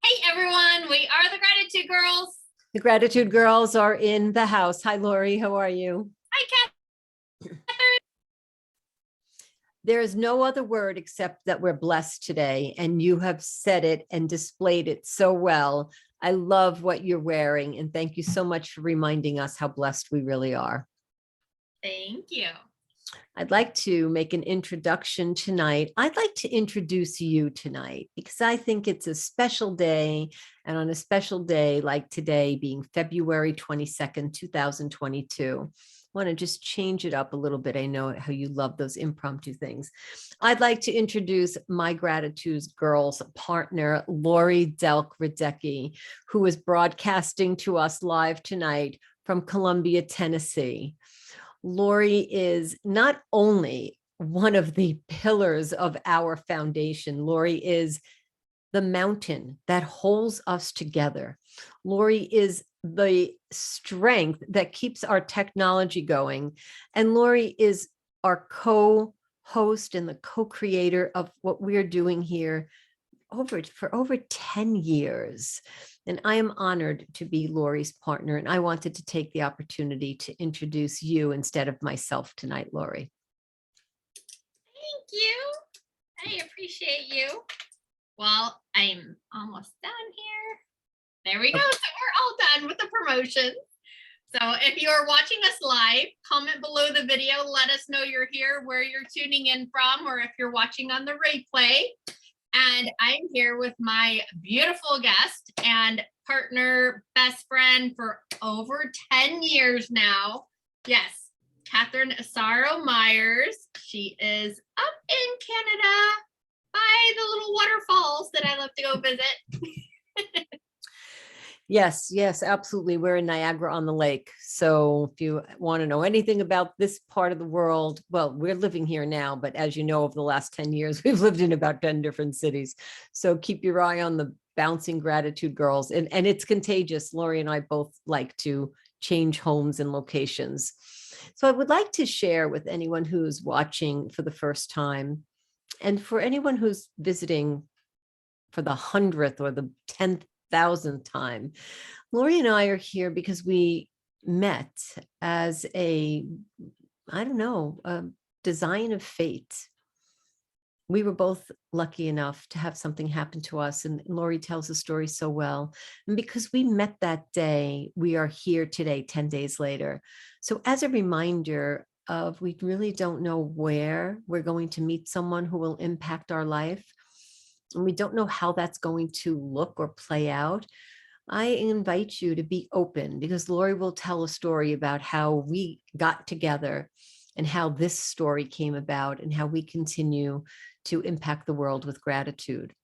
Hey everyone, we are the Gratitude Girls. The Gratitude Girls are in the house. Hi, Lori. How are you? Hi, Catherine. There is no other word except that we're blessed today, and you have said it and displayed it so well. I love what you're wearing, and thank you so much for reminding us how blessed we really are. Thank you. I'd like to make an introduction tonight. I'd like to introduce you tonight because I think it's a special day. And on a special day like today, being February 22nd, 2022, I want to just change it up a little bit. I know how you love those impromptu things. I'd like to introduce my Gratitude Girls partner, Lori Delk-Radecki, who is broadcasting to us live tonight from Columbia, Tennessee. Lori is not only one of the pillars of our foundation. Lori is the mountain that holds us together. Lori is the strength that keeps our technology going. And Lori is our co-host and the co-creator of what we're doing here for over 10 years. And I am honored to be Lori's partner. And I wanted to take the opportunity to introduce you instead of myself tonight, Lori. Thank you. I appreciate you. Well, I'm almost done here. There we go. So we're all done with the promotion. So if you're watching us live, comment below the video. Let us know you're here, where you're tuning in from, or if you're watching on the replay. And I'm here with my beautiful guest and partner, best friend for over 10 years now. Yes, Catherine Asaro-Myers. She is up in Canada by the little waterfalls that I love to go visit. Yes, absolutely. We're in Niagara on the Lake. So if you want to know anything about this part of the world, well, we're living here now, but as you know, over the last 10 years, we've lived in about 10 different cities. So keep your eye on the bouncing Gratitude Girls. And it's contagious. Lori and I both like to change homes and locations. So I would like to share with anyone who's watching for the first time, and for anyone who's visiting for the 100th or the 10,000th time, Lori and I are here because we met as a design of fate. We were both lucky enough to have something happen to us, and Lori tells the story so well. And because we met that day, we are here today, 10 days later. So as a reminder of, we really don't know where we're going to meet someone who will impact our life, and we don't know how that's going to look or play out, I invite you to be open, because Lori will tell a story about how we got together and how this story came about and how we continue to impact the world with gratitude.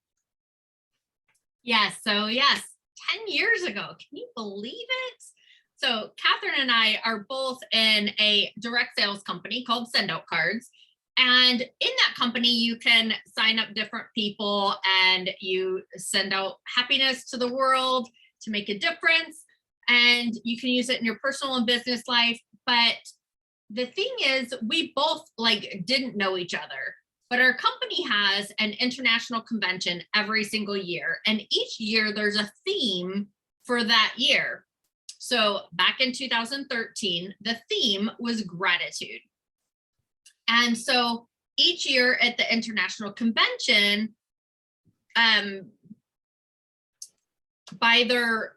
Yes. So yes, 10 years ago. Can you believe it? So Catherine and I are both in a direct sales company called Send Out Cards. And in that company, you can sign up different people and you send out happiness to the world to make a difference. And you can use it in your personal and business life. But the thing is, we both didn't know each other. But our company has an international convention every single year. And each year there's a theme for that year. So back in 2013, the theme was gratitude. And so each year at the international convention, by their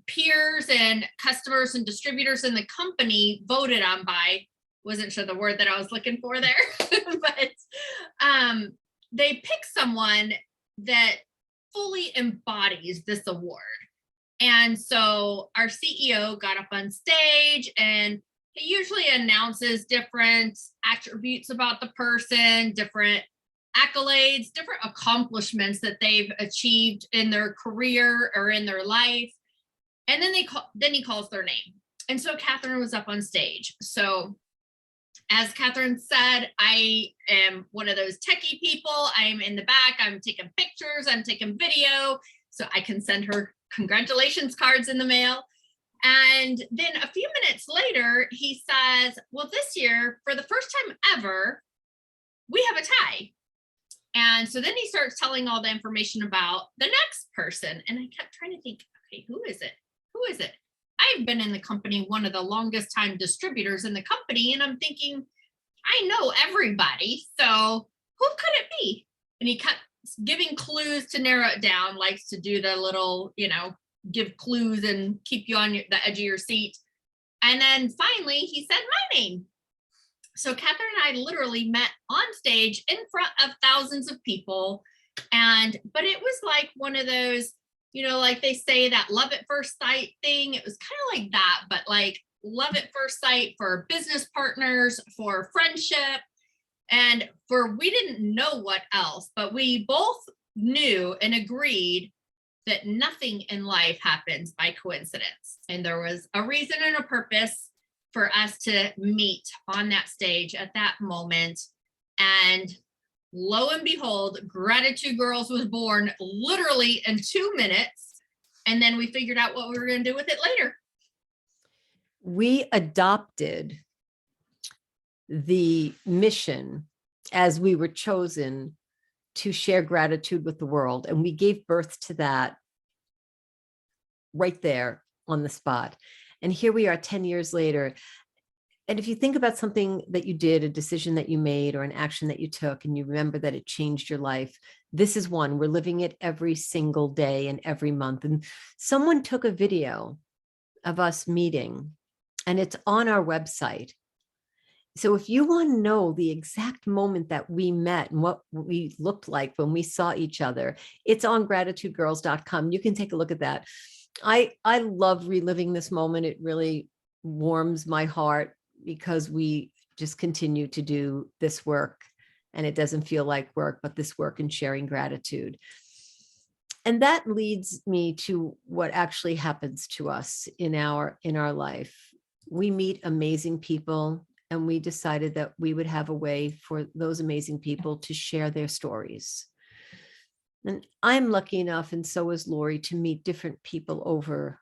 peers and customers and distributors in the company voted on by, wasn't sure the word that I was looking for there, but they pick someone that fully embodies this award. And so our CEO got up on stage and he usually announces different attributes about the person, different accolades, different accomplishments that they've achieved in their career or in their life. And then he calls their name. And so Catherine was up on stage. So as Catherine said, I am one of those techie people. I'm in the back, I'm taking pictures, I'm taking video, so I can send her congratulations cards in the mail. And then a few minutes later, he says, well, this year, for the first time ever, we have a tie. And so then he starts telling all the information about the next person. And I kept trying to think, okay, who is it? Who is it? I've been in the company, one of the longest time distributors in the company. And I'm thinking, I know everybody. So who could it be? And he kept giving clues to narrow it down, likes to do the little, give clues and keep you on the edge of your seat. And then finally he said my name. So Catherine and I literally met on stage in front of thousands of people. But it was like one of those, like they say that love at first sight thing. It was kind of like that, but like love at first sight for business partners, for friendship, and we didn't know what else, but we both knew and agreed that nothing in life happens by coincidence. And there was a reason and a purpose for us to meet on that stage at that moment. And lo and behold, Gratitude Girls was born literally in 2 minutes. And then we figured out what we were going to do with it later. We adopted the mission as we were chosen to share gratitude with the world. And we gave birth to that right there on the spot. And here we are 10 years later. And if you think about something that you did, a decision that you made or an action that you took, and you remember that it changed your life, this is one. We're living it every single day and every month. And someone took a video of us meeting, and it's on our website. So if you want to know the exact moment that we met and what we looked like when we saw each other, it's on gratitudegirls.com. You can take a look at that. I love reliving this moment. It really warms my heart because we just continue to do this work, and it doesn't feel like work, but this work and sharing gratitude. And that leads me to what actually happens to us in our life. We meet amazing people, and we decided that we would have a way for those amazing people to share their stories. And I'm lucky enough, and so is Lori, to meet different people over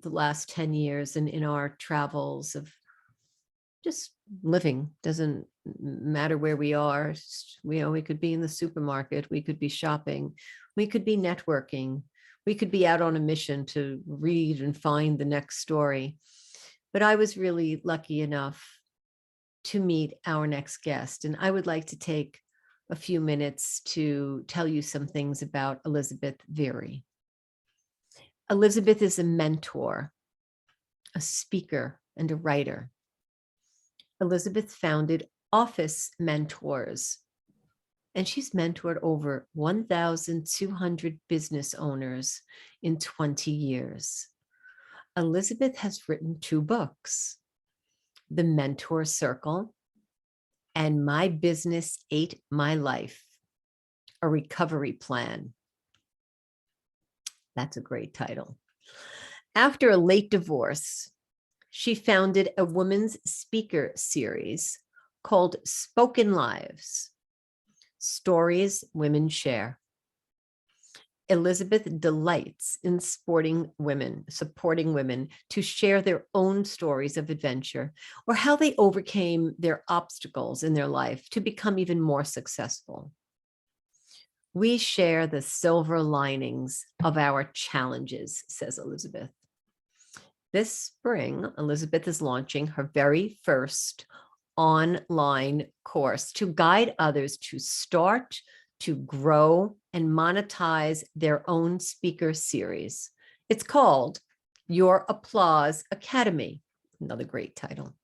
the last 10 years and in our travels of just living. Doesn't matter where we are. We could be in the supermarket, we could be shopping, we could be networking, we could be out on a mission to read and find the next story. But I was really lucky enough to meet our next guest. And I would like to take a few minutes to tell you some things about Elizabeth Verwey. Elizabeth is a mentor, a speaker, and a writer. Elizabeth founded Office Mentors, and she's mentored over 1,200 business owners in 20 years. Elizabeth has written 2 books, The Mentor Circle and My Business Ate My Life, a recovery plan. That's a great title. After a late divorce, she founded a women's speaker series called Spoken Lives, Stories Women Share. Elizabeth delights in supporting women to share their own stories of adventure or how they overcame their obstacles in their life to become even more successful. We share the silver linings of our challenges, says Elizabeth. This spring, Elizabeth is launching her very first online course to guide others to start, to grow, and monetize their own speaker series. It's called Your Applause Academy, another great title.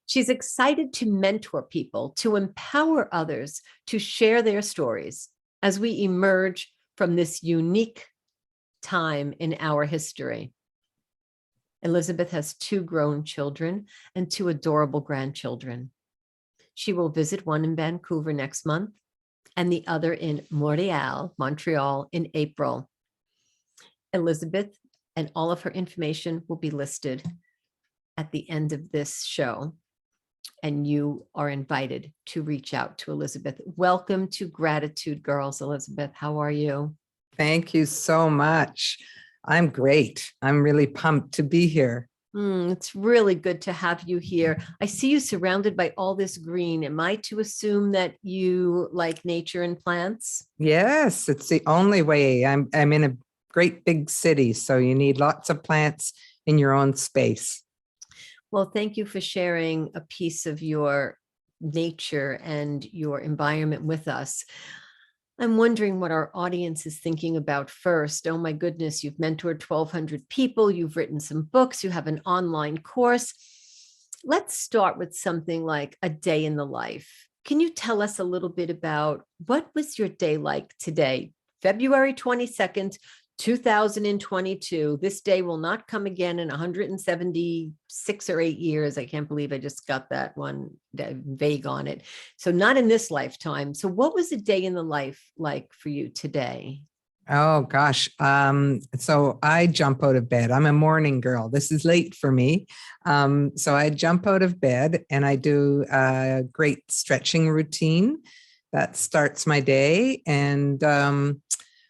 She's excited to mentor people, to empower others to share their stories as we emerge from this unique time in our history. Elizabeth has 2 grown children and 2 adorable grandchildren. She will visit one in Vancouver next month and the other in Montreal in April. Elizabeth and all of her information will be listed at the end of this show, and you are invited to reach out to Elizabeth. Welcome to Gratitude Girls, Elizabeth. How are you? Thank you so much. I'm great. I'm really pumped to be here. It's really good to have you here. I see you surrounded by all this green. Am I to assume that you like nature and plants? Yes, it's the only way. I'm in a great big city, so you need lots of plants in your own space. Well, thank you for sharing a piece of your nature and your environment with us. I'm wondering what our audience is thinking about first. Oh my goodness, you've mentored 1,200 people, you've written some books, you have an online course. Let's start with something like a day in the life. Can you tell us a little bit about what was your day like today, February 22nd, 2022? This day will not come again in 176 or 8 years. I can't believe I just got that one vague on it. So not in this lifetime. So what was a day in the life like for you today? Oh gosh. So I jump out of bed. I'm a morning girl. This is late for me. So I jump out of bed and I do a great stretching routine that starts my day. And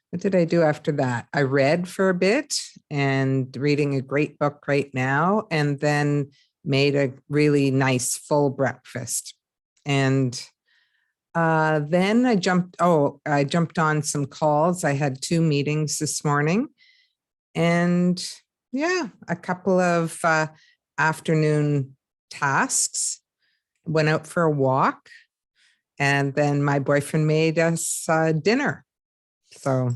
what did I do after that? I read for a bit and reading a great book right now, and then made a really nice full breakfast. And then I jumped on some calls. I had 2 meetings this morning, and yeah, a couple of afternoon tasks. Went out for a walk, and then my boyfriend made us dinner. So,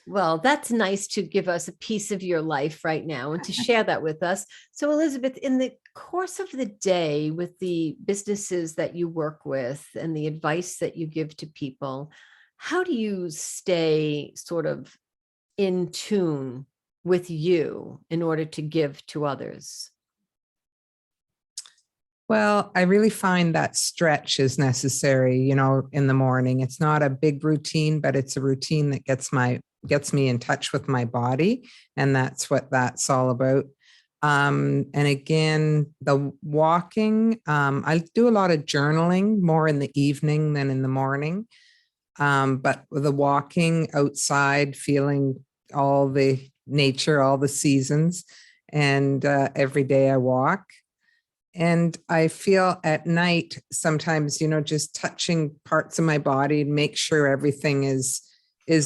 well, that's nice to give us a piece of your life right now and to share that with us. So, Elizabeth, in the course of the day with the businesses that you work with and the advice that you give to people, how do you stay sort of in tune with you in order to give to others? well, I really find that stretch is necessary, in the morning. It's not a big routine, but it's a routine that gets me in touch with my body. And that's what that's all about. And again, the walking, I do a lot of journaling more in the evening than in the morning. But the walking outside, feeling all the nature, all the seasons, and every day I walk. And I feel at night sometimes, just touching parts of my body to make sure everything is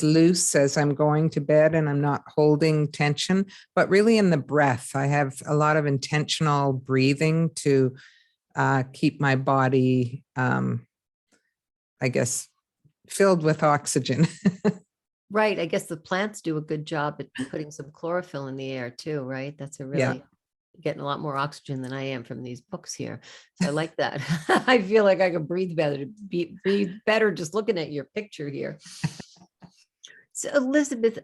loose as I'm going to bed and I'm not holding tension, but really in the breath. I have a lot of intentional breathing to keep my body, I guess, filled with oxygen. Right. I guess the plants do a good job at putting some chlorophyll in the air too, right? That's a Yeah. really getting a lot more oxygen than I am from these books here. So I like that. I feel like I could breathe better, breathe better just looking at your picture here. So Elizabeth,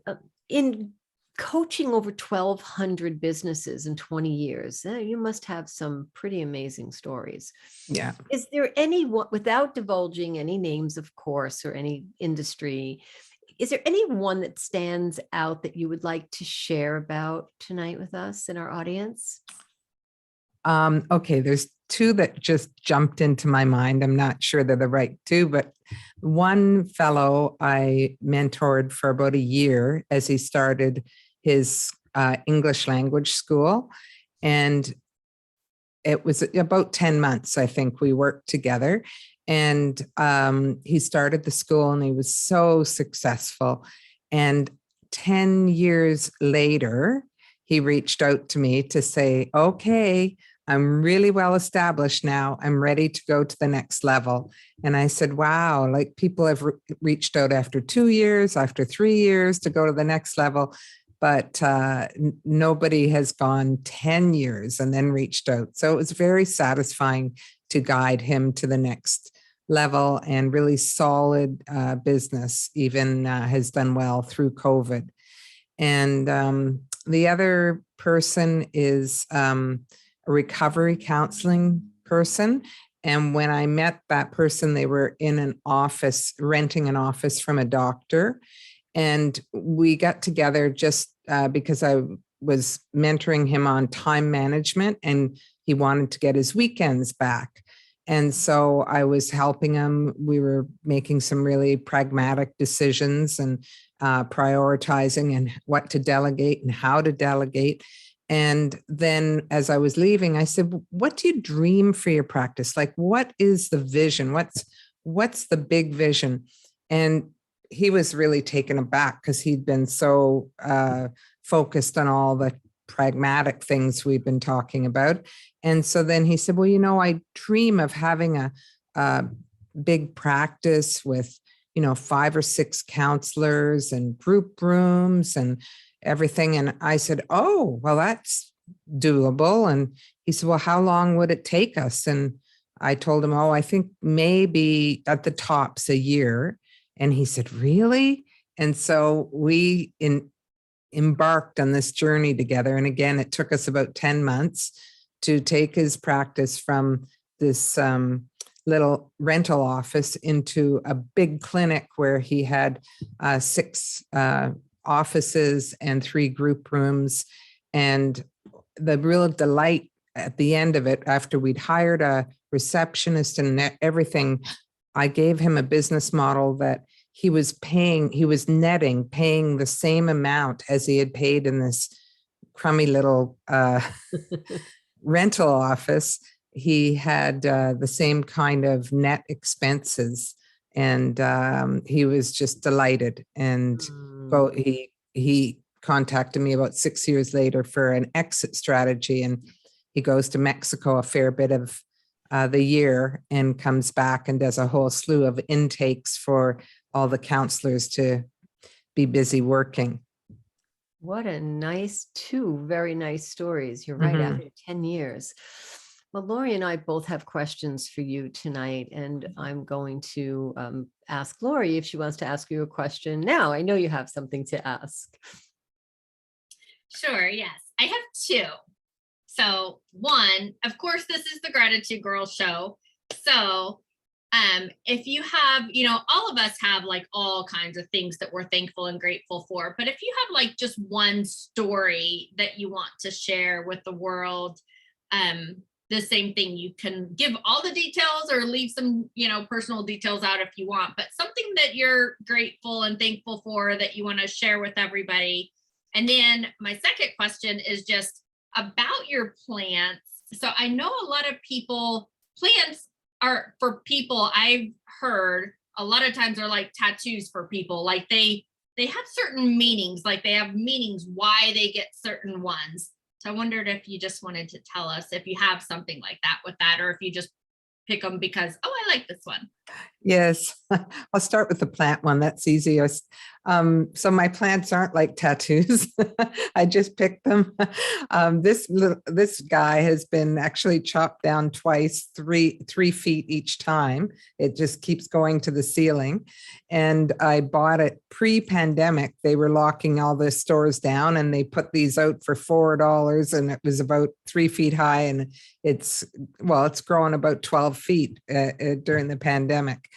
in coaching over 1,200 businesses in 20 years, you must have some pretty amazing stories. Yeah. Is there any, without divulging any names, of course, or any industry, is there any one that stands out that you would like to share about tonight with us and our audience? Okay, there's 2 that just jumped into my mind. I'm not sure they're the right 2, but one fellow I mentored for about a year as he started his English language school. And it was about 10 months, I think, we worked together. And he started the school and he was so successful. And 10 years later, he reached out to me to say, okay, I'm really well established now. I'm ready to go to the next level. And I said, wow, like people have reached out after 2 years, after 3 years to go to the next level. But nobody has gone 10 years and then reached out. So it was very satisfying to guide him to the next level, and really solid business even has done well through COVID. And the other person is a recovery counseling person. And when I met that person, they were in an office, renting an office from a doctor. And we got together just because I was mentoring him on time management and he wanted to get his weekends back. And so I was helping him. We were making some really pragmatic decisions and prioritizing and what to delegate and how to delegate. And then as I was leaving, I said, what do you dream for your practice? Like, what is the vision? What's the big vision? And he was really taken aback because he'd been so focused on all the pragmatic things we've been talking about. And so then he said, well, I dream of having a big practice with, 5 or 6 counselors and group rooms and everything. And I said, oh, well, that's doable. And he said, well, how long would it take us? And I told him, oh, I think maybe at the tops a year. And he said, really? And so we embarked on this journey together. And again, it took us about 10 months to take his practice from this little rental office into a big clinic where he had 6 offices and 3 group rooms. And the real delight at the end of it, after we'd hired a receptionist and everything, I gave him a business model that he was paying the same amount as he had paid in this crummy little rental office. He had the same kind of net expenses, and he was just delighted. And he contacted me about 6 years later for an exit strategy, and he goes to Mexico a fair bit of the year and comes back and does a whole slew of intakes for all the counselors to be busy working. What a nice, 2 very nice stories. You're right, after 10 years. Well, Lori and I both have questions for you tonight, and I'm going to ask Lori if she wants to ask you a question now. I know you have something to ask. Sure, yes. I have 2. So 1, of course, this is the Gratitude Girl show. So if you have, all of us have like all kinds of things that we're thankful and grateful for. But if you have like just one story that you want to share with the world, the same thing, you can give all the details or leave some, personal details out if you want, but something that you're grateful and thankful for that you want to share with everybody. And then my second question is just about your plants. So I know a lot of people, plants are for people, I've heard a lot of times are like tattoos for people. Like they have certain meanings, like they have meanings why they get certain ones. So I wondered if you just wanted to tell us if you have something like that with that, or if you just pick them because, oh, I like this one. Yes, I'll start with the plant one. That's easiest. So my plants aren't like tattoos. I just picked them. This guy has been actually chopped down twice, 3 feet each time. It just keeps going to the ceiling. And I bought it pre-pandemic. They were locking all the stores down, and they put these out for $4, and it was about 3 feet high. And it's grown about 12 feet during the pandemic.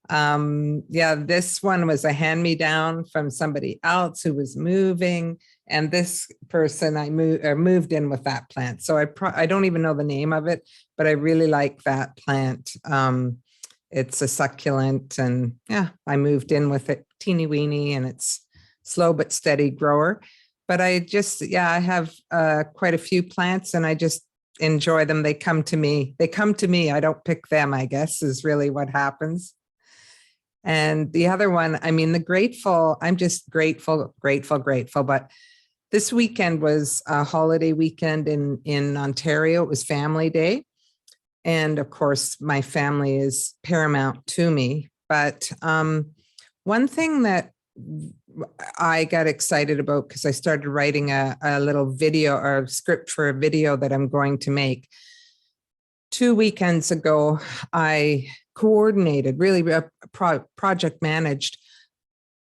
This one was a hand-me-down from somebody else who was moving, and this person I moved in with that plant. So I don't even know the name of it, but I really like that plant. It's a succulent, and I moved in with it, teeny weeny, and it's slow but steady grower. But I have quite a few plants, and I just enjoy them. They come to me. I don't pick them, I guess, is really what happens. And the other one, the grateful, I'm just grateful. But this weekend was a holiday weekend in Ontario. It was Family Day. And of course, my family is paramount to me. But one thing that I got excited about, because I started writing a little video or a script for a video that I'm going to make. 2 weekends ago, I coordinated, really project managed,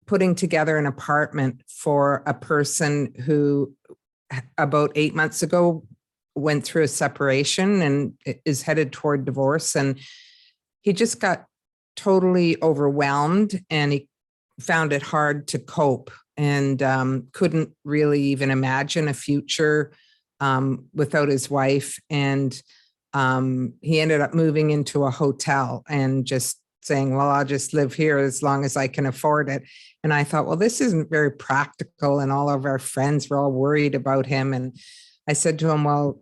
putting together an apartment for a person who about 8 months ago went through a separation and is headed toward divorce. And he just got totally overwhelmed, and he found it hard to cope, and couldn't really even imagine a future without his wife. And he ended up moving into a hotel and just saying, well, I'll just live here as long as I can afford it. And I thought, well, this isn't very practical. And all of our friends were all worried about him. And I said to him, well,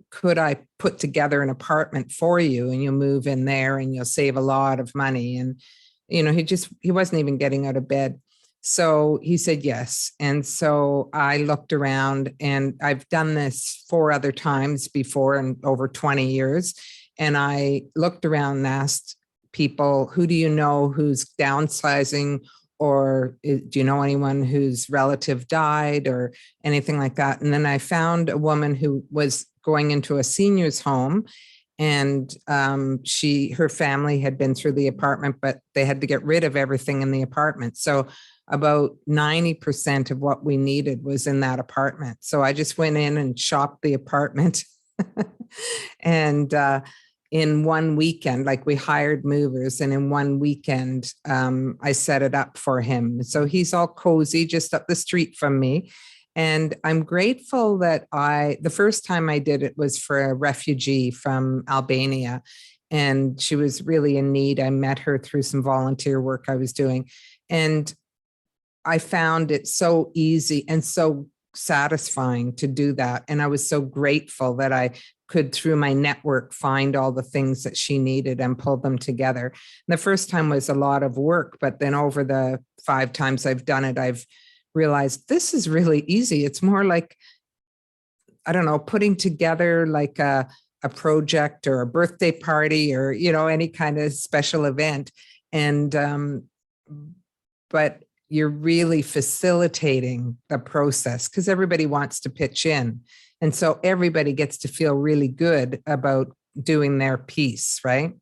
could I put together an apartment for you and you'll move in there and you'll save a lot of money? And, he wasn't even getting out of bed. So he said yes. And so I looked around, and I've done this 4 other times before in over 20 years. And I looked around and asked people, who do you know who's downsizing, or do you know anyone whose relative died or anything like that? And then I found a woman who was going into a senior's home, and her family had been through the apartment, but they had to get rid of everything in the apartment. So about 90% of what we needed was in that apartment. So I just went in and shopped the apartment. And in one weekend, like, we hired movers, and in one weekend, I set it up for him. So he's all cozy just up the street from me. And I'm grateful that the first time I did it was for a refugee from Albania, and she was really in need. I met her through some volunteer work I was doing. And I found it so easy and so satisfying to do that. And I was so grateful that I could, through my network, find all the things that she needed and pull them together. And the first time was a lot of work, but then over the 5 times I've done it, I've realized this is really easy. It's more like, I don't know, putting together like a project or a birthday party or, any kind of special event. And, but you're really facilitating the process because everybody wants to pitch in. And so everybody gets to feel really good about doing their piece, right?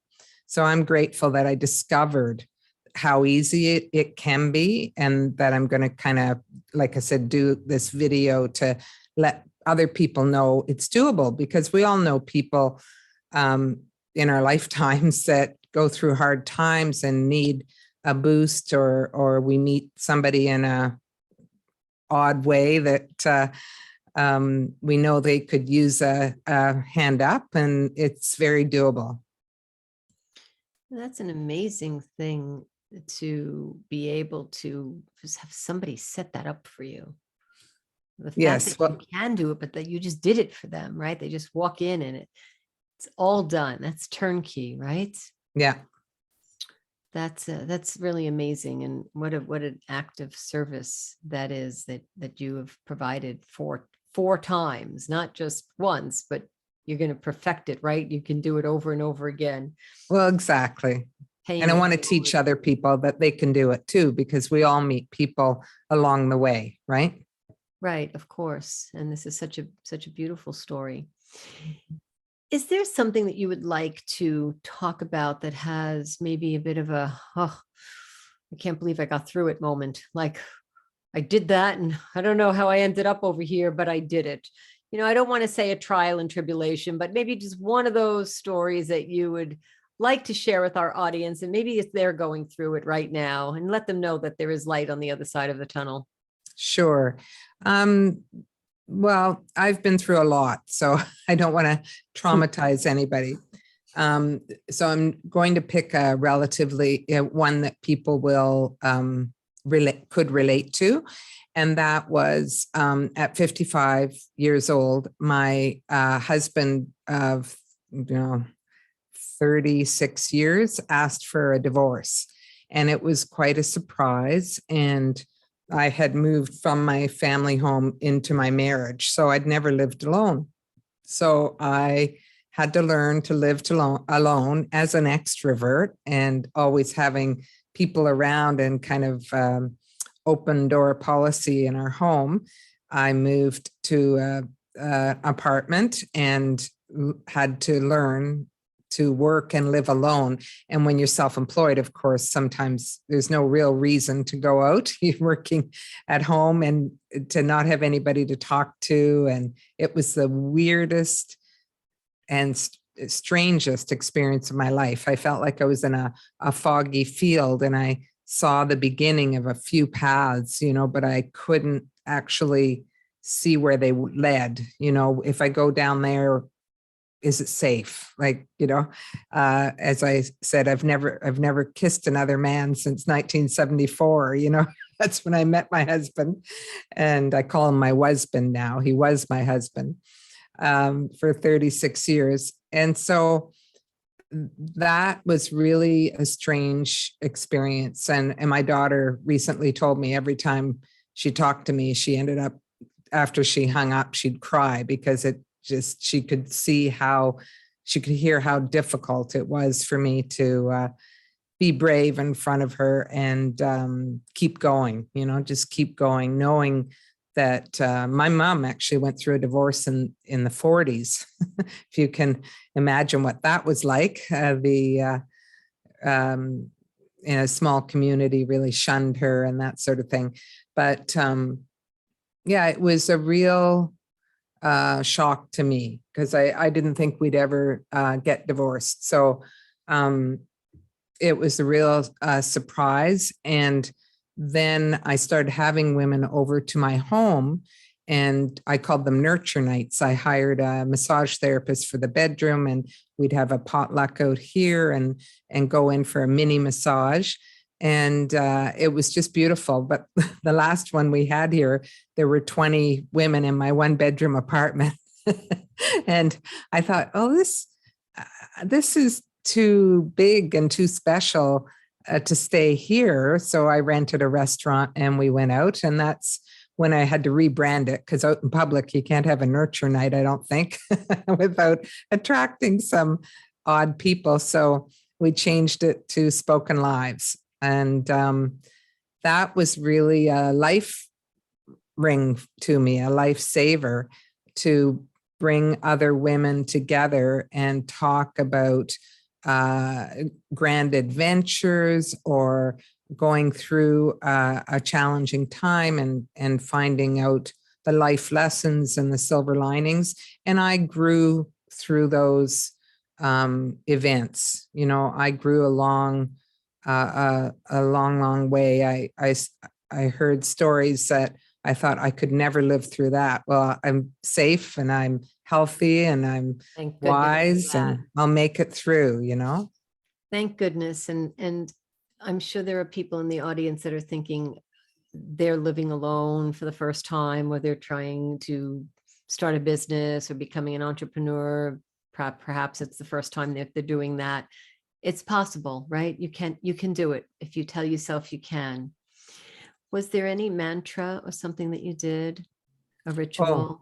So I'm grateful that I discovered how easy it can be, and that I'm going to kind of, like I said, do this video to let other people know it's doable, because we all know people in our lifetimes that go through hard times and need a boost, or we meet somebody in a odd way that we know they could use a hand up, and it's very doable. That's an amazing thing to be able to just have somebody set that up for you. The fact Yes, that you can do it, but that you just did it for them, right? They just walk in and it's all done. That's turnkey, right? Yeah. That's really amazing. And what an act of service that is, that you have provided four times, not just once, but you're going to perfect it, right? You can do it over and over again. Well, exactly. And I want to teach other people that they can do it too, because we all meet people along the way, right? Right, of course. And this is such a beautiful story. Is there something that you would like to talk about that has maybe a bit of a, oh, I can't believe I got through it moment? Like, I did that and I don't know how I ended up over here, but I did it. I don't want to say a trial and tribulation, but maybe just one of those stories that you would like to share with our audience, and maybe if they're going through it right now, and let them know that there is light on the other side of the tunnel. Sure. Well, I've been through a lot, so I don't want to traumatize anybody. So I'm going to pick a relatively one that people will could relate to. And that was at 55 years old, my husband of 36 years asked for a divorce. And it was quite a surprise. And I had moved from my family home into my marriage. So I'd never lived alone. So I had to learn to live alone as an extrovert, and always having people around and kind of open door policy in our home. I moved to an apartment and had to learn to work and live alone. And when you're self-employed, of course, sometimes there's no real reason to go out. You're working at home and to not have anybody to talk to. And it was the weirdest and strangest experience of my life. I felt like I was in a foggy field, and I saw the beginning of a few paths, but I couldn't actually see where they led. If I go down there, is it safe? As I said, I've never kissed another man since 1974, That's when I met my husband, and I call him my husband now. He was my husband for 36 years. And so that was really a strange experience. And my daughter recently told me every time she talked to me, she ended up, after she hung up, she'd cry because she could see how, she could hear how difficult it was for me to be brave in front of her and keep going, just keep going, knowing that my mom actually went through a divorce in the 40s. If you can imagine what that was like, in a small community really shunned her and that sort of thing. But yeah, it was a real shock to me because I didn't think we'd ever get divorced. So it was a real surprise. And then I started having women over to my home, and I called them nurture nights. I hired a massage therapist for the bedroom, and we'd have a potluck out here and go in for a mini massage. And it was just beautiful. But the last one we had here, there were 20 women in my one bedroom apartment. And I thought, oh, this is too big and too special to stay here. So I rented a restaurant and we went out, and that's when I had to rebrand it, because out in public, you can't have a nurture night, I don't think, without attracting some odd people. So we changed it to Spoken Lives. And that was really a life ring to me, a lifesaver, to bring other women together and talk about grand adventures or going through a challenging time and finding out the life lessons and the silver linings. And I grew through those events. I grew along a long way. I heard stories that I thought I could never live through that. Well, I'm safe and I'm healthy and I'm wise and I'll make it through, Thank goodness. And I'm sure there are people in the audience that are thinking they're living alone for the first time, or they're trying to start a business or becoming an entrepreneur. Perhaps it's the first time that they're doing that. It's possible, right? You can do it if you tell yourself you can. Was there any mantra or something that you did, a ritual? Oh,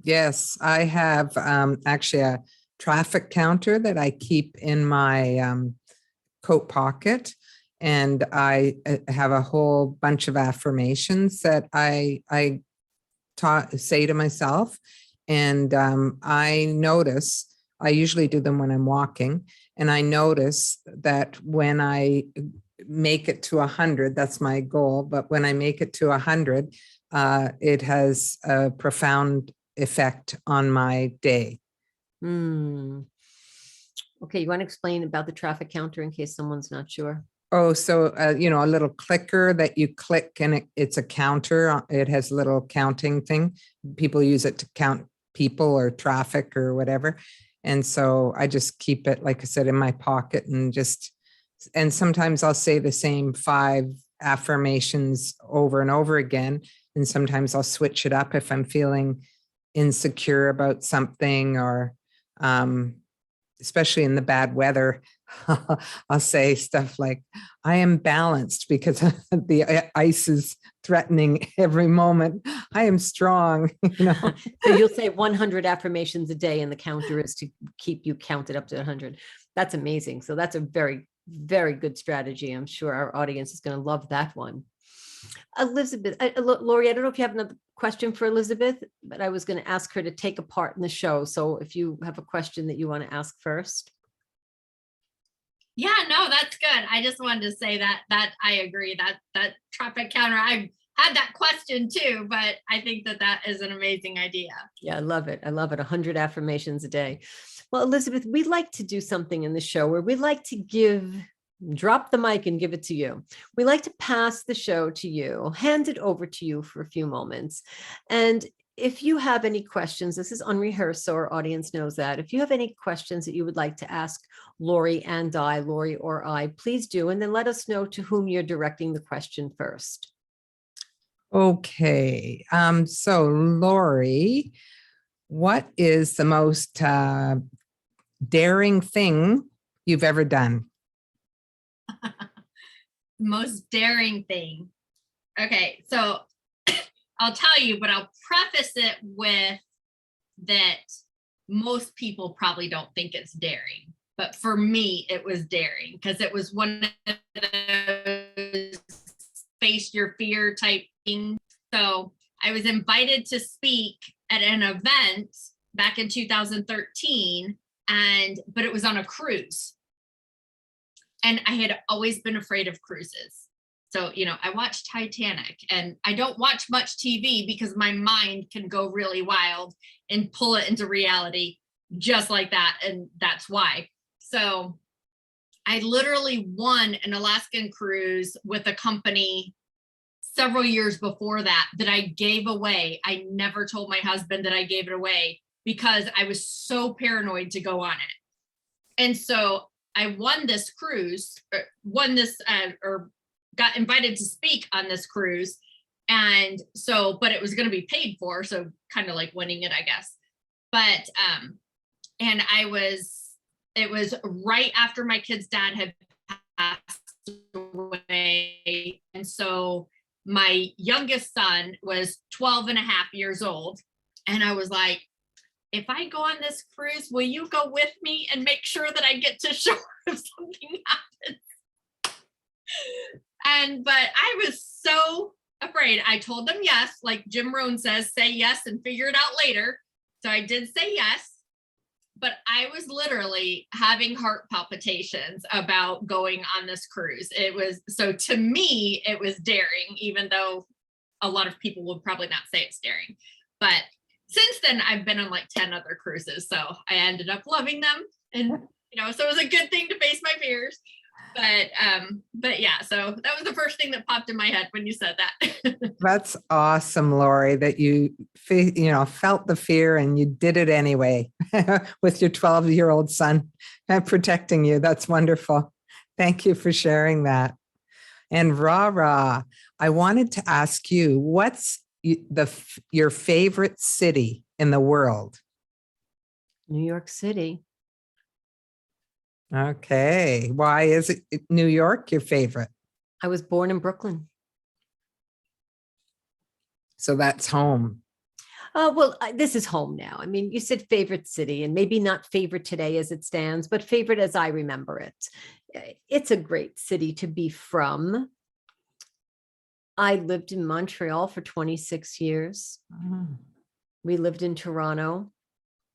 yes, I have actually a traffic counter that I keep in my coat pocket. And I have a whole bunch of affirmations that I say to myself. And I notice, I usually do them when I'm walking. And I notice that when I make it to 100, that's my goal. But when I make it to 100, it has a profound effect on my day. Okay, you want to explain about the traffic counter in case someone's not sure? Oh, so, a little clicker that you click and it's a counter. It has a little counting thing. People use it to count people or traffic or whatever. And so I just keep it, like I said, in my pocket and sometimes I'll say the same 5 affirmations over and over again. And sometimes I'll switch it up if I'm feeling insecure about something, or especially in the bad weather, I'll say stuff like, I am balanced because the ice is threatening every moment. I am strong. So you'll say 100 affirmations a day, and the counter is to keep you counted up to 100. That's amazing. So that's a very, very good strategy. I'm sure our audience is going to love that one. Elizabeth, Lori, I don't know if you have another question for Elizabeth, but I was going to ask her to take a part in the show. So if you have a question that you want to ask first. Yeah, no, that's good. I just wanted to say that I agree that traffic counter, I had that question too, but I think that is an amazing idea. Yeah, I love it. I love it. 100 affirmations a day. Well, Elizabeth, we'd like to do something in the show where we'd like to drop the mic and give it to you. We like to pass the show to you, hand it over to you for a few moments. And if you have any questions, this is unrehearsed, so our audience knows that. If you have any questions that you would like to ask Lori or I, please do. And then let us know to whom you're directing the question first. Okay. So Lori, what is the most daring thing you've ever done? Most daring thing. Okay, so I'll tell you, but I'll preface it with that most people probably don't think it's daring. But for me, it was daring because it was one of those face your fear type things. So I was invited to speak at an event back in 2013, but it was on a cruise. And I had always been afraid of cruises. So, I watched Titanic, and I don't watch much TV because my mind can go really wild and pull it into reality just like that. And that's why. So I literally won an Alaskan cruise with a company several years before that I gave away. I never told my husband that I gave it away because I was so paranoid to go on it. And so I won this cruise, or got invited to speak on this cruise. And so, but it was going to be paid for. So kind of like winning it, I guess. But, and it was right after my kid's dad had passed away. And so my youngest son was 12 and a half years old. And I was like, if I go on this cruise, will you go with me and make sure that I get to shore if something happens? But I was so afraid. I told them yes, like Jim Rohn says, say yes and figure it out later. So I did say yes, but I was literally having heart palpitations about going on this cruise. So to me, it was daring, even though a lot of people would probably not say it's daring. But since then, I've been on like 10 other cruises. So I ended up loving them. And, so it was a good thing to face my fears. But yeah, so that was the first thing that popped in my head when you said that. That's awesome, Lori, that you felt the fear and you did it anyway with your 12-year-old son protecting you. That's wonderful. Thank you for sharing that. And Ra, I wanted to ask you, what's your favorite city in the world? New York City. Okay. Why is it New York your favorite? I was born in Brooklyn. So that's home. Well, this is home now. I mean, you said favorite city, and maybe not favorite today as it stands, but favorite as I remember it. It's a great city to be from. I lived in Montreal for 26 years. We lived in Toronto,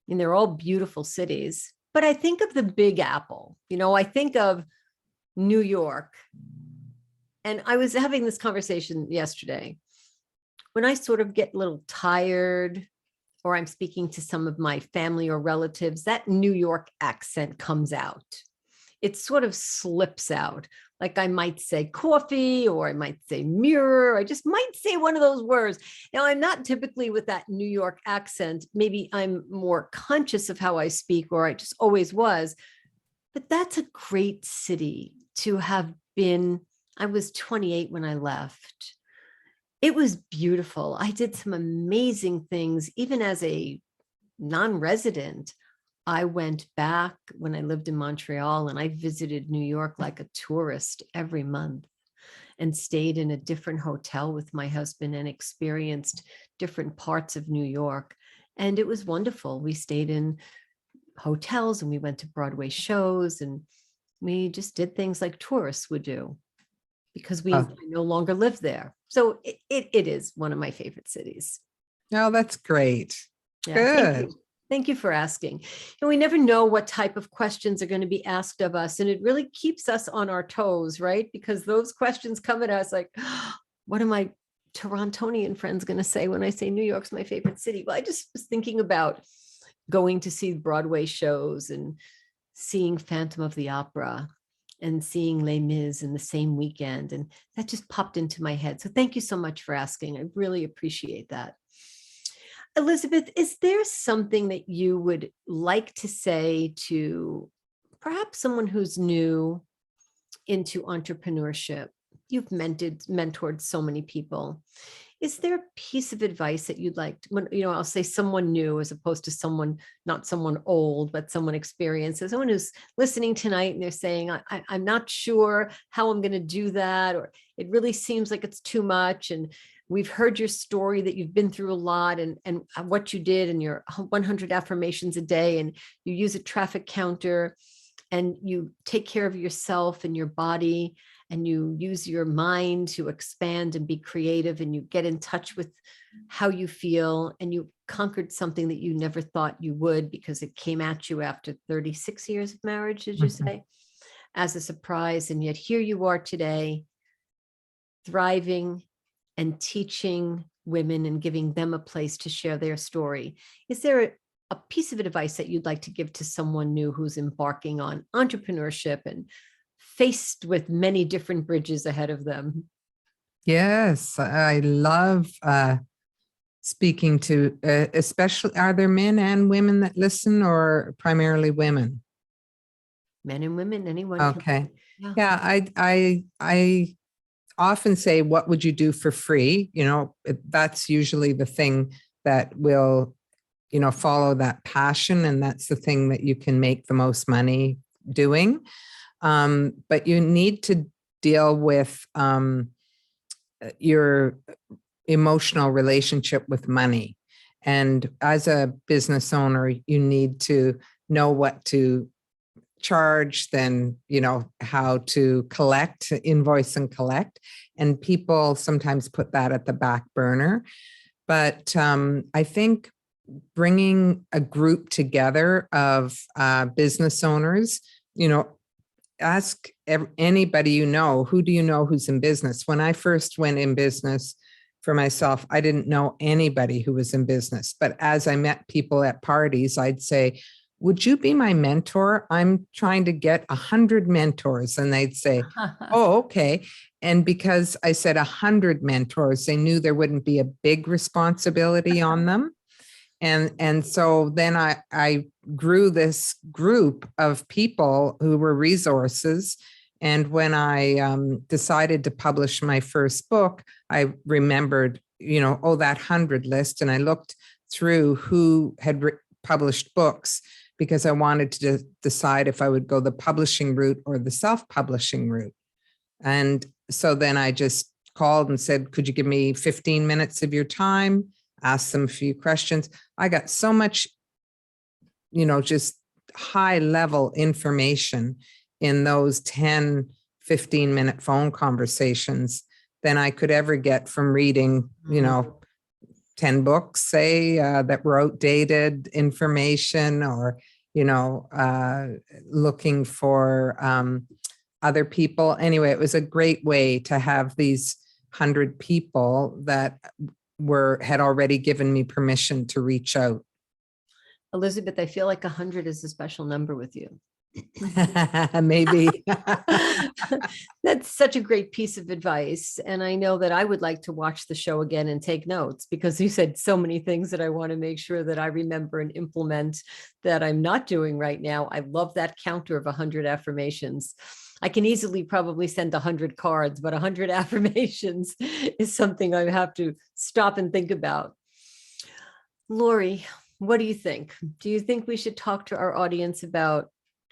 and they're all beautiful cities. But I think of the Big Apple, I think of New York. And I was having this conversation yesterday. When I sort of get a little tired, or I'm speaking to some of my family or relatives, that New York accent comes out. It sort of slips out. Like I might say coffee, or I might say mirror. I just might say one of those words. Now, I'm not typically with that New York accent. Maybe I'm more conscious of how I speak, or I just always was. But that's a great city to have been. I was 28 when I left. It was beautiful. I did some amazing things, even as a non-resident. I went back when I lived in Montreal, and I visited New York like a tourist every month and stayed in a different hotel with my husband and experienced different parts of New York. And it was wonderful. We stayed in hotels and we went to Broadway shows, and we just did things like tourists would do because we no longer live there. So it is one of my favorite cities. Oh, that's great. Yeah, Good. Thank you for asking. And we never know what type of questions are going to be asked of us. And it really keeps us on our toes, right? Because those questions come at us like, what are my Torontonian friends going to say when I say New York's my favorite city? Well, I just was thinking about going to see Broadway shows and seeing Phantom of the Opera and seeing Les Mis in the same weekend. And that just popped into my head. So thank you so much for asking. I really appreciate that. Elizabeth, is there something that you would like to say to perhaps someone who's new into entrepreneurship? You've mentored so many people. Is there a piece of advice that you'd like to, when, I'll say someone new as opposed to someone, not someone old, but someone experienced, so someone who's listening tonight and they're saying, I'm not sure how I'm going to do that, or it really seems like it's too much. And we've heard your story that you've been through a lot, and what you did and your 100 affirmations a day, and you use a traffic counter, and you take care of yourself and your body, and you use your mind to expand and be creative, and you get in touch with how you feel, and you conquered something that you never thought you would, because it came at you after 36 years of marriage, did you say, as a surprise. And yet here you are today, thriving and teaching women and giving them a place to share their story. Is there a piece of advice that you'd like to give to someone new who's embarking on entrepreneurship and faced with many different bridges ahead of them? Yes, I love speaking to, especially, are there men and women that listen, or primarily women? Men and women, anyone. Okay. Yeah. Yeah, I often say, what would you do for free? That's usually the thing that will, follow that passion. And that's the thing that you can make the most money doing. But you need to deal with your emotional relationship with money. And as a business owner, you need to know what to charge, then, how to collect, invoice and collect. And people sometimes put that at the back burner. But I think bringing a group together of business owners, ask anybody who do you know who's in business? When I first went in business for myself, I didn't know anybody who was in business. But as I met people at parties, I'd say, would you be my mentor? I'm trying to get 100 mentors. And they'd say, oh, okay. And because I said 100 mentors, they knew there wouldn't be a big responsibility on them. And so then I grew this group of people who were resources. And when I decided to publish my first book, I remembered, that 100 list. And I looked through who had published books, because I wanted to decide if I would go the publishing route or the self-publishing route. And so then I just called and said, could you give me 15 minutes of your time? Ask them a few questions. I got so much, just high level information in those 10, 15-minute phone conversations than I could ever get from reading, 10 books, say, that were outdated information, or, looking for other people. Anyway, it was a great way to have these 100 people that had already given me permission to reach out. Elizabeth, I feel like 100 is a special number with you. Maybe. That's such a great piece of advice. And I know that I would like to watch the show again and take notes, because you said so many things that I want to make sure that I remember and implement that I'm not doing right now. I love that counter of 100 affirmations. I can easily probably send 100 cards, but 100 affirmations is something I have to stop and think about. Lori, what do you think? Do you think we should talk to our audience about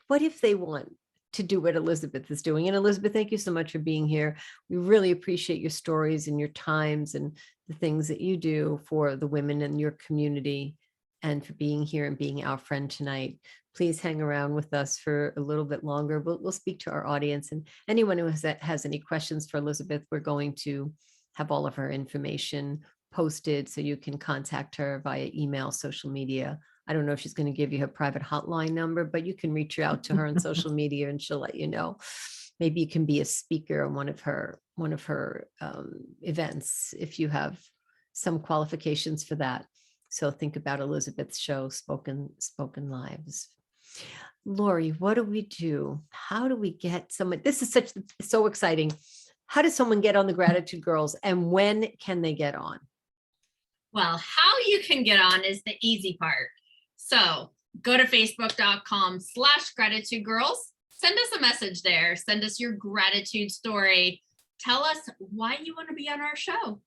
what if they want to do what Elizabeth is doing? And Elizabeth, thank you so much for being here. We really appreciate your stories and your times and the things that you do for the women in your community, and for being here and being our friend tonight. Please hang around with us for a little bit longer. We'll speak to our audience, and anyone who has any questions for Elizabeth, we're going to have all of her information posted so you can contact her via email, social media. I don't know if she's going to give you her private hotline number, but you can reach out to her on social media and she'll let you know. Maybe you can be a speaker on one of her events if you have some qualifications for that. So think about Elizabeth's show, Spoken Lives. Lori, what do we do? How do we get someone? This is so exciting. How does someone get on the Gratitude Girls, and when can they get on? Well, how you can get on is the easy part. So go to facebook.com/gratitude girls. Send us a message there. Send us your gratitude story. Tell us why you want to be on our show.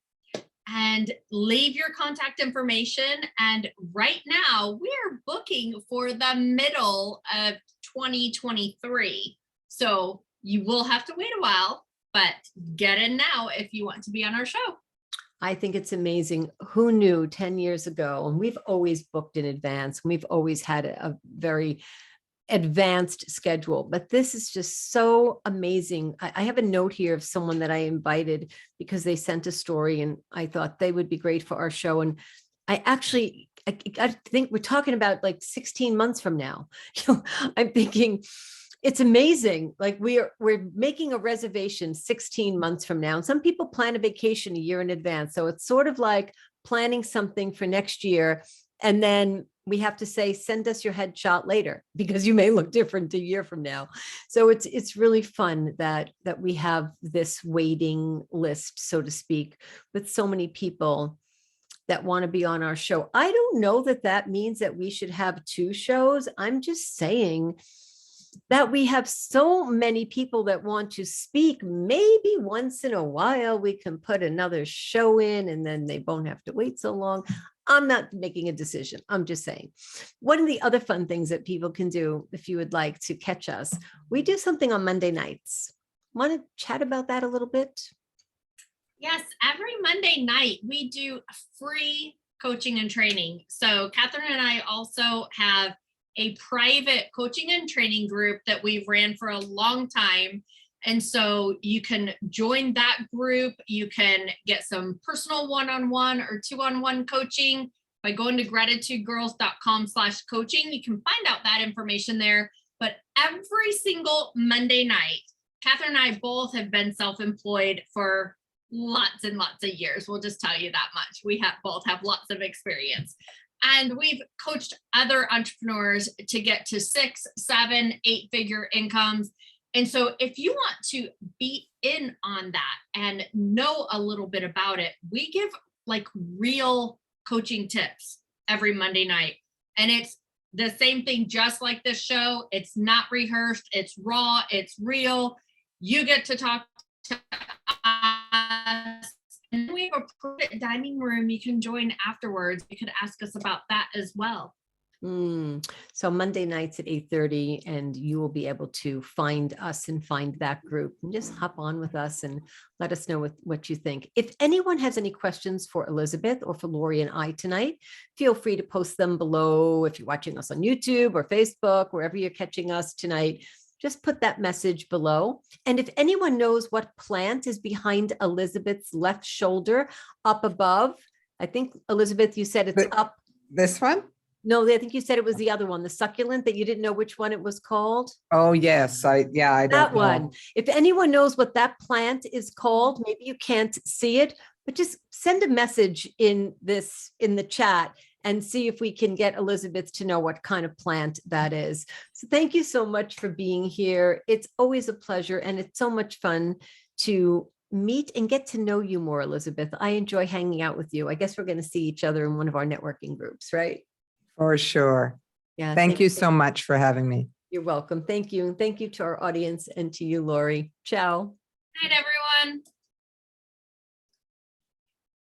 and leave your contact information. And right now we're booking for the middle of 2023. So you will have to wait a while, but get in now if you want to be on our show. I think it's amazing. Who knew 10 years ago? And we've always booked in advance. We've always had a very advanced schedule, but this is just so amazing. I have a note here of someone that I invited because they sent a story and I thought they would be great for our show. And I think we're talking about like 16 months from now. I'm thinking, it's amazing. Like we're making a reservation 16 months from now. And some people plan a vacation a year in advance. So it's sort of like planning something for next year. And then we have to say, send us your headshot later because you may look different a year from now. So it's really fun that we have this waiting list, so to speak, with so many people that want to be on our show. I don't know that means that we should have 2 shows. I'm just saying that we have so many people that want to speak. Maybe once in a while we can put another show in and then they won't have to wait so long. I'm not making a decision. I'm just saying. One of the other fun things that people can do, if you would like to catch us, we do something on Monday nights. Want to chat about that a little bit? Yes, every Monday night we do free coaching and training. So Catherine and I also have a private coaching and training group that we've ran for a long time. And so you can join that group. You can get some personal one-on-one or 2-on-1 coaching by going to gratitudegirls.com/coaching. You can find out that information there. But every single Monday night, Catherine and I both have been self-employed for lots and lots of years. We'll just tell you that much. We both have lots of experience. And we've coached other entrepreneurs to get to 6, 7, 8-figure incomes. And so if you want to be in on that and know a little bit about it, we give like real coaching tips every Monday night. And it's the same thing, just like this show. It's not rehearsed. It's raw. It's real. You get to talk to us. And we have a private dining room you can join afterwards. You could ask us about that as well. So Monday nights at 8:30, and you will be able to find us and find that group and just hop on with us and let us know what you think. If anyone has any questions for Elizabeth or for Lori and I tonight, feel free to post them below. If you're watching us on YouTube or Facebook, wherever you're catching us tonight, just put that message below. And if anyone knows what plant is behind Elizabeth's left shoulder up above, I think, Elizabeth, you said it's up. This one? No, I think you said it was the other one, the succulent, that you didn't know which one it was called. Oh, yes. I don't know. That one. If anyone knows what that plant is called, maybe you can't see it, but just send a message in the chat and see if we can get Elizabeth to know what kind of plant that is. So thank you so much for being here. It's always a pleasure, and it's so much fun to meet and get to know you more, Elizabeth. I enjoy hanging out with you. I guess we're going to see each other in one of our networking groups, right? For sure. Yeah. Thank you so much for having me. You're welcome. Thank you. And thank you to our audience and to you, Lori. Ciao. Good night, everyone.